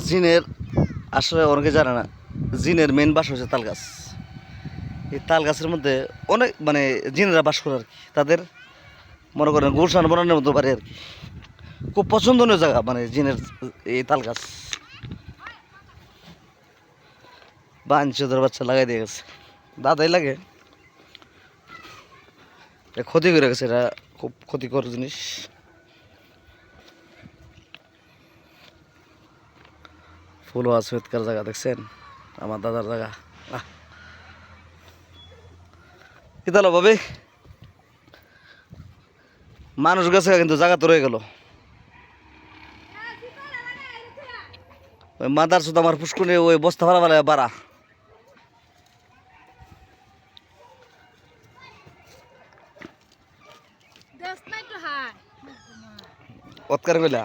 জিনের আসলে অনেকে জানে না, জিনের মেন বাসা হচ্ছে তাল গাছ। এই তাল গাছের মধ্যে অনেক মানে জিনেরা বাস করে আর কি। তাদের মনে করেন গুলশান বানানোর মতো বাড়ি আর কি। খুব পছন্দনীয় জায়গা মানে জিনের এই তাল গাছ। বাঞ্চোদের বাচ্চা লাগাই দিয়ে গেছে, দাদাই লাগে, ক্ষতি করে গেছে, এটা খুব ক্ষতিকর জিনিস। ফুলও আছে এতকার জায়গা দেখছেন, আমার দাদার জায়গা। কি তাহলে ভাবি মানুষ গেছে কিন্তু জায়গা তো রয়ে গেল। ওই মাদার সুদ আমার পুষ্কুনি ওই বস্তা ভাড়া ভাড়া বাড়া অতকার গেলা